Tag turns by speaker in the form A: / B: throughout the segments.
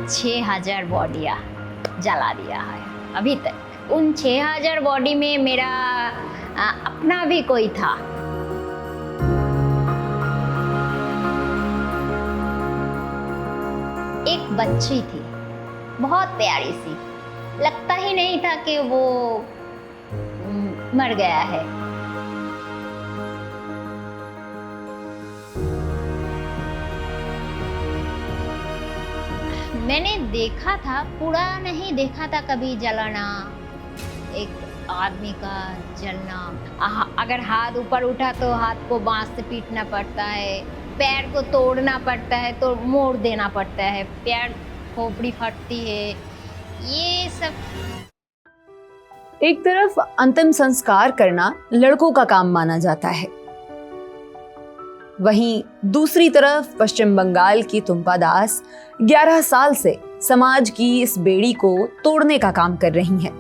A: 6,000 बॉडियाँ जला दिया है अभी तक। उन 6,000 बॉडी में मेरा अपना भी कोई था। एक बच्ची थी, बहुत प्यारी सी, लगता ही नहीं था कि वो मर गया है। मैंने देखा था, पूरा नहीं देखा था कभी जलाना, एक आदमी का जलना। अगर हाथ ऊपर उठा तो हाथ को बांस से पीटना पड़ता है, पैर को तोड़ना पड़ता है तो मोड़ देना पड़ता है, पैर खोपड़ी फटती है, ये सब।
B: एक तरफ अंतिम संस्कार करना लड़कों का काम माना जाता है, वहीं दूसरी तरफ पश्चिम बंगाल की तुम्पा दास 11 साल से समाज की इस बेड़ी को तोड़ने का काम कर रही हैं।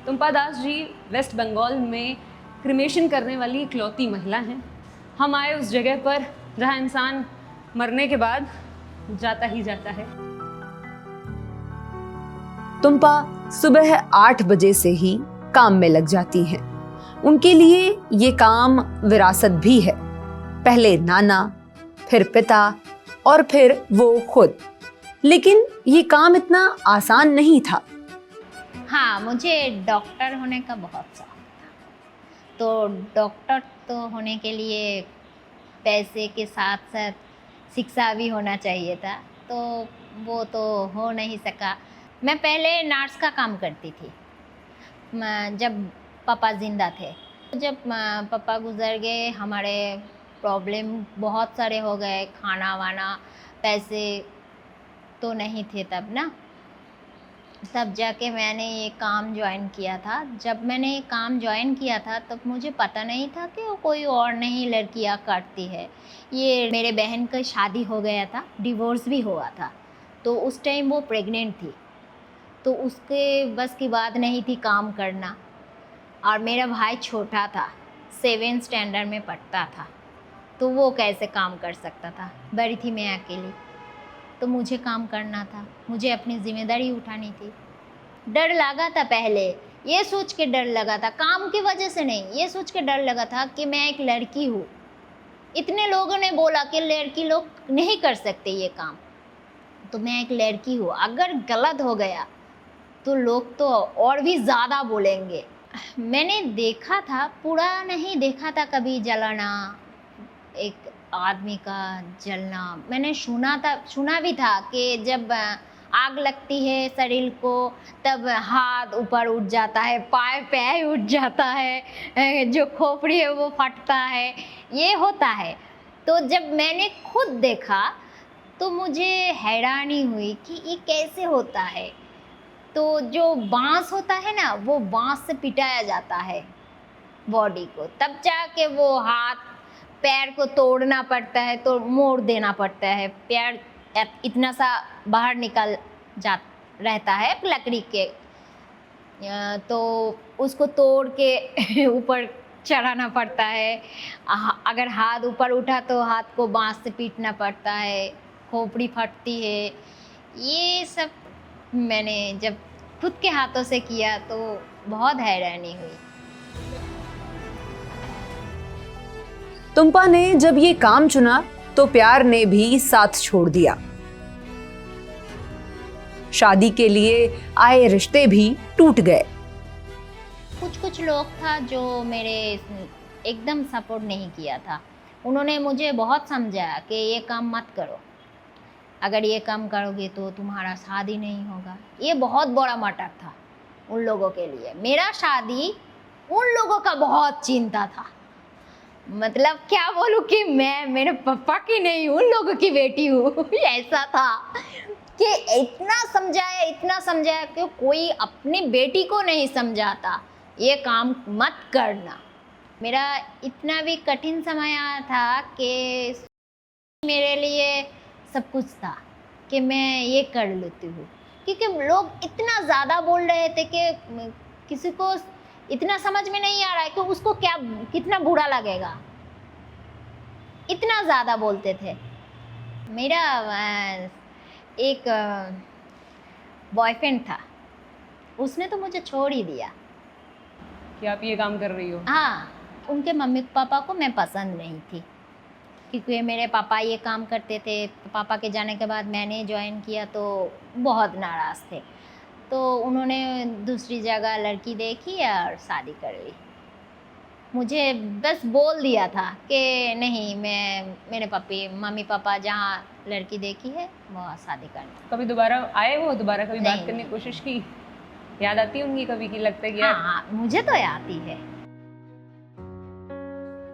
C: तुम्पा दास जी वेस्ट बंगाल में क्रिमेशन करने वाली इकलौती महिला हैं। हम आए उस जगह पर जहां इंसान मरने के बाद जाता ही जाता है।
B: तुम्पा सुबह 8 बजे से ही काम में लग जाती हैं। उनके लिए ये काम विरासत भी है। पहले नाना, फिर पिता और फिर वो खुद। लेकिन ये काम इतना आसान नहीं था।
A: हाँ, मुझे डॉक्टर होने का बहुत शौक था। तो डॉक्टर तो होने के लिए पैसे के साथ साथ शिक्षा भी होना चाहिए था, तो वो तो हो नहीं सका। मैं पहले नर्स का काम करती थी जब पापा ज़िंदा थे। जब पापा गुजर गए, हमारे प्रॉब्लम बहुत सारे हो गए, खाना वाना, पैसे तो नहीं थे तब ना। तब जाके मैंने ये काम ज्वाइन किया था। जब मैंने ये काम ज्वाइन किया था तब मुझे पता नहीं था कि वो कोई और नहीं लड़कियां करती है। ये मेरे बहन का शादी हो गया था, डिवोर्स भी हुआ था, तो उस टाइम वो प्रेग्नेंट थी, तो उसके बस की बात नहीं थी काम करना। और मेरा भाई छोटा था, 7th स्टैंडर्ड में पढ़ता था, तो वो कैसे काम कर सकता था। बड़ी थी मैं अकेली, तो मुझे काम करना था, मुझे अपनी जिम्मेदारी उठानी थी। डर लगा था पहले, ये सोच के डर लगा था, काम की वजह से नहीं, ये सोच के डर लगा था कि मैं एक लड़की हूँ। इतने लोगों ने बोला कि लड़की लोग नहीं कर सकते ये काम, तो मैं एक लड़की हूँ, अगर गलत हो गया तो लोग तो और भी ज़्यादा बोलेंगे। मैंने देखा था, पूरा नहीं देखा था कभी जलाना, एक आदमी का जलना। मैंने सुना भी था कि जब आग लगती है शरीर को तब हाथ ऊपर उठ जाता है, पैर उठ जाता है, जो खोपड़ी है वो फटता है, ये होता है। तो जब मैंने खुद देखा तो मुझे हैरानी हुई कि ये कैसे होता है। तो जो बांस होता है ना, वो बांस से पिटाया जाता है बॉडी को, तब जाके वो हाथ पैर को तोड़ना पड़ता है तो मोड़ देना पड़ता है, पैर इतना सा बाहर निकल जा रहता है लकड़ी के, तो उसको तोड़ के ऊपर चढ़ाना पड़ता है। अगर हाथ ऊपर उठा तो हाथ को बांस से पीटना पड़ता है, खोपड़ी फटती है, ये सब मैंने जब खुद के हाथों से किया तो बहुत हैरानी हुई।
B: तुम्पा ने जब ये काम चुना तो प्यार ने भी साथ छोड़ दिया। शादी के लिए आए रिश्ते भी टूट गए।
A: कुछ लोग था जो मेरे एकदम सपोर्ट नहीं किया था। उन्होंने मुझे बहुत समझाया कि ये काम मत करो, अगर ये काम करोगे तो तुम्हारा शादी नहीं होगा। ये बहुत बड़ा मैटर था उन लोगों के लिए। मेरा शादी उन लोगों का बहुत चिंता था। मतलब क्या बोलूँ कि मैं मेरे पापा की नहीं, उन लोगों की बेटी हूँ। ऐसा था कि इतना समझाया कि कोई अपनी बेटी को नहीं समझाता ये काम मत करना। मेरा इतना भी कठिन समय आया था कि मेरे लिए सब कुछ था कि मैं ये कर लेती हूँ, क्योंकि लोग इतना ज़्यादा बोल रहे थे कि किसी को इतना समझ में नहीं आ रहा है कि उसको क्या कितना बुरा लगेगा, इतना ज़्यादा बोलते थे। मेरा एक बॉयफ्रेंड था, उसने तो मुझे छोड़ ही दिया।
C: कि आप ये काम कर रही हो?
A: हाँ, उनके मम्मी पापा को मैं पसंद नहीं थी, क्योंकि मेरे पापा ये काम करते थे। तो पापा के जाने के बाद मैंने ज्वाइन किया तो बहुत नाराज़ थे, तो उन्होंने दूसरी जगह लड़की देखी और शादी कर ली। मुझे बस बोल दिया था कि नहीं, मैं मेरे मम्मी पापा जहाँ लड़की देखी है वहाँ शादी करनी।
C: कभी दोबारा आए वो, दोबारा कभी बात
A: नहीं,
C: करने की
A: नहीं।
C: कोशिश की? याद आती है उनकी कभी, कि लगता है कि यार
A: हाँ, मुझे तो आती है।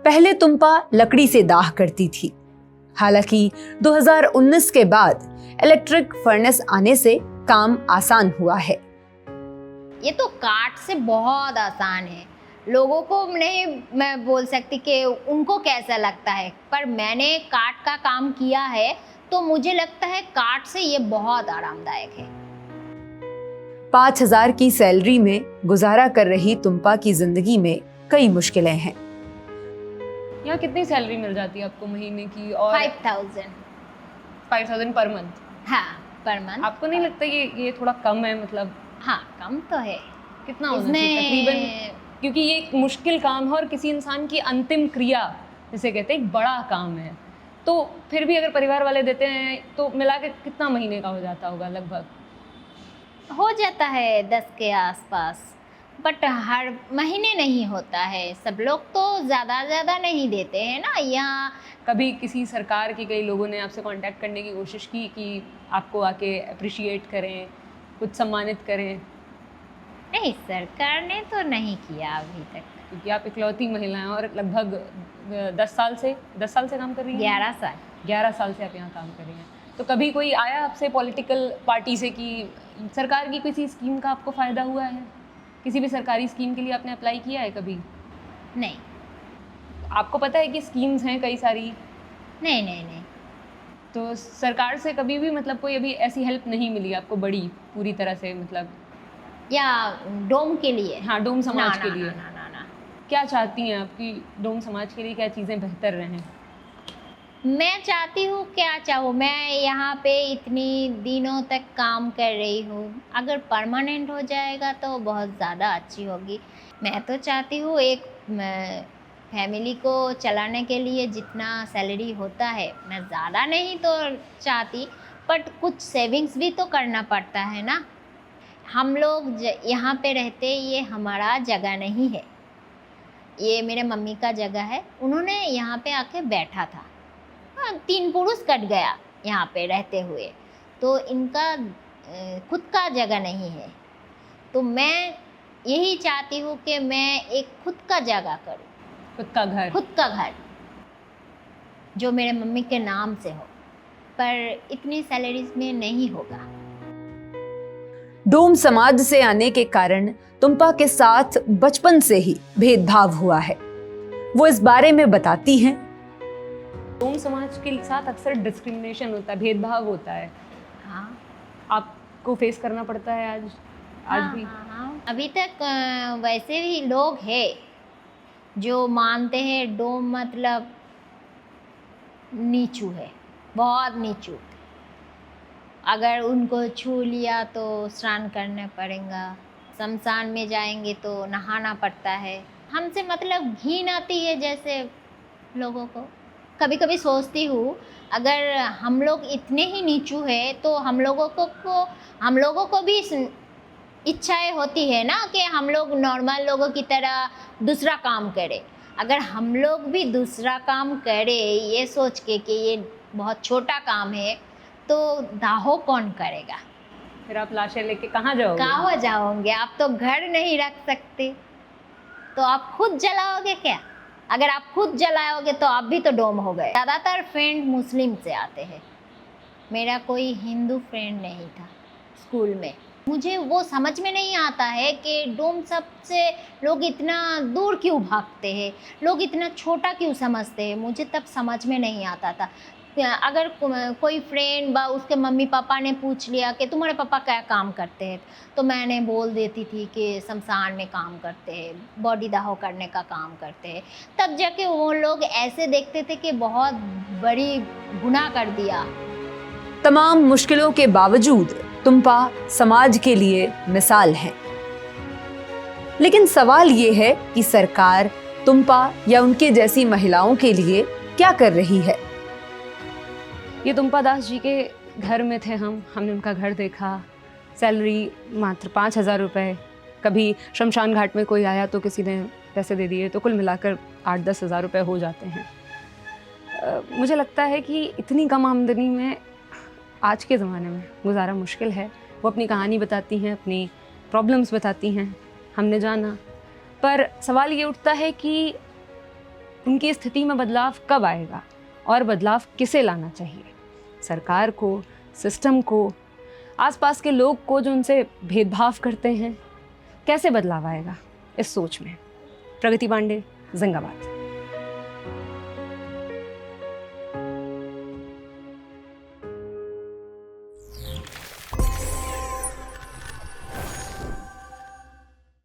B: पहले तुम्पा लकड़ी से दाह करती थी, हालांकि 2019 के बाद इलेक्ट्रिक फर्नेस आने से काम आसान हुआ है।
A: ये तो काट से बहुत आसान है। लोगों को नहीं मैं बोल सकती कि उनको कैसा लगता है, पर मैंने काट का काम किया है तो मुझे लगता है काट से ये बहुत आरामदायक है।
B: 5,000 की सैलरी में गुजारा कर रही तुम्पा की जिंदगी में कई मुश्किलें हैं।
C: यहाँ कितनी सैलरी मिल जाती है आपको महीने की? और
A: 5,000
C: पर मंथ?
A: हाँ, पर मंथ।
C: आपको नहीं लगता ये थोड़ा कम है? मतलब
A: हाँ, कम तो है।
C: कितना होना चाहिए तकरीबन? क्योंकि ये एक मुश्किल काम है और किसी इंसान की अंतिम क्रिया जिसे कहते हैं एक बड़ा काम है, तो फिर भी अगर परिवार वाले देते हैं तो मिला के कितना महीने का हो जाता होगा लगभग?
A: हो जाता है 10 के आसपास, बट हर महीने नहीं होता है। सब लोग तो ज़्यादा नहीं देते हैं ना यहाँ।
C: कभी किसी सरकार के कई लोगों ने आपसे कांटेक्ट करने की कोशिश की कि आपको आके अप्रिशिएट करें, कुछ सम्मानित करें?
A: नहीं, सरकार ने तो नहीं किया अभी तक।
C: क्योंकि आप इकलौती महिला हैं और लगभग 10 साल से काम कर रही हैं।
A: 11 साल।
C: 11 साल से आप यहाँ काम कर रही हैं। तो कभी कोई आया आपसे पॉलिटिकल पार्टी से कि सरकार की किसी स्कीम का आपको फ़ायदा हुआ है? किसी भी सरकारी स्कीम के लिए आपने अप्लाई किया है कभी?
A: नहीं
C: आपको पता है कि स्कीम्स हैं कई सारी?
A: नहीं।
C: तो सरकार से कभी भी मतलब कोई अभी ऐसी हेल्प नहीं मिली आपको बड़ी पूरी तरह से, मतलब?
A: या डोम के लिए?
C: हाँ, डोम समाज
A: ना,
C: के
A: ना,
C: लिए।
A: ना।
C: क्या चाहती हैं आपकी डोम समाज के लिए, क्या चीज़ें बेहतर रहें?
A: मैं चाहती हूँ, क्या चाहूँ, मैं यहाँ पे इतनी दिनों तक काम कर रही हूँ, अगर परमानेंट हो जाएगा तो बहुत ज़्यादा अच्छी होगी। मैं तो चाहती हूँ एक फैमिली को चलाने के लिए जितना सैलरी होता है, मैं ज़्यादा नहीं तो चाहती, बट कुछ सेविंग्स भी तो करना पड़ता है ना। हम लोग यहाँ पे रहते, ये हमारा जगह नहीं है, ये मेरे मम्मी का जगह है। उन्होंने यहाँ पे आके बैठा था, 3 पुरुष कट गया यहाँ पे रहते हुए, तो इनका खुद का जगह नहीं है। तो मैं यही चाहती हूँ कि मैं एक खुद का जगह करूँ, खुद का घर जो मेरे मम्मी के नाम से हो, पर इतनी सैलरीज में नहीं होगा।
B: डोम समाज से आने के कारण तुम्पा के साथ बचपन से ही भेदभाव हुआ है। वो इस बारे में बताती हैं।
C: डोम समाज के साथ अक्सर डिस्क्रिमिनेशन होता है, भेदभाव होता है।
A: हाँ,
C: आपको फेस करना पड़ता है आज भी?
A: हाँ। अभी तक वैसे भी लोग हैं जो मानते हैं डोम मतलब नीचू है, बहुत नीचू। अगर उनको छू लिया तो स्नान करना पड़ेगा, शमशान में जाएंगे तो नहाना पड़ता है। हमसे मतलब घिन आती है जैसे लोगों को। कभी कभी सोचती हूँ, अगर हम लोग इतने ही नीचू है तो हम लोगों को भी इच्छाएं होती है ना कि हम लोग नॉर्मल लोगों की तरह दूसरा काम करें। अगर हम लोग भी दूसरा काम करें ये सोच के कि ये बहुत छोटा काम है, तो दाहो कौन करेगा?
C: फिर आप लाशें लेके कहाँ जाओगे?
A: कहाँ जाओगे? आप तो घर नहीं रख सकते, तो आप खुद जलाओगे क्या? अगर आप खुद जलाओगे तो आप भी तो डोम हो गए। ज़्यादातर फ्रेंड मुस्लिम से आते हैं, मेरा कोई हिंदू फ्रेंड नहीं था स्कूल में। मुझे वो समझ में नहीं आता है कि डोम सबसे लोग इतना दूर क्यों भागते हैं, लोग इतना छोटा क्यों समझते हैं, मुझे तब समझ में नहीं आता था। अगर कोई फ्रेंड बा उसके मम्मी पापा ने पूछ लिया कि तुम्हारे पापा क्या काम करते हैं, तो मैंने बोल देती थी कि शमशान में काम करते हैं, बॉडी दाह करने का काम करते हैं। तब जाके वो लोग ऐसे देखते थे कि बहुत बड़ी गुनाह कर दिया,
B: तमाम मुश्किलों के बावजूद तुम्पा समाज के लिए मिसाल हैं। लेकिन सवाल ये है कि सरकार तुम्पा या उनके जैसी महिलाओं के लिए क्या कर रही है।
C: ये तुम्पा दास जी के घर में थे हमने उनका घर देखा। सैलरी मात्र 5,000 रुपये। कभी शमशान घाट में कोई आया तो किसी ने पैसे दे दिए, तो कुल मिलाकर 8-10 हज़ार रुपये हो जाते हैं। मुझे लगता है कि इतनी कम आमदनी में आज के ज़माने में गुजारा मुश्किल है। वो अपनी कहानी बताती हैं, अपनी प्रॉब्लम्स बताती हैं, हमने जाना। पर सवाल ये उठता है कि उनकी स्थिति में बदलाव कब आएगा और बदलाव किसे लाना चाहिए? सरकार को, सिस्टम को, आसपास के लोग को जो उनसे भेदभाव करते हैं? कैसे बदलाव आएगा इस सोच में? प्रगति पांडे, जिंदाबाद।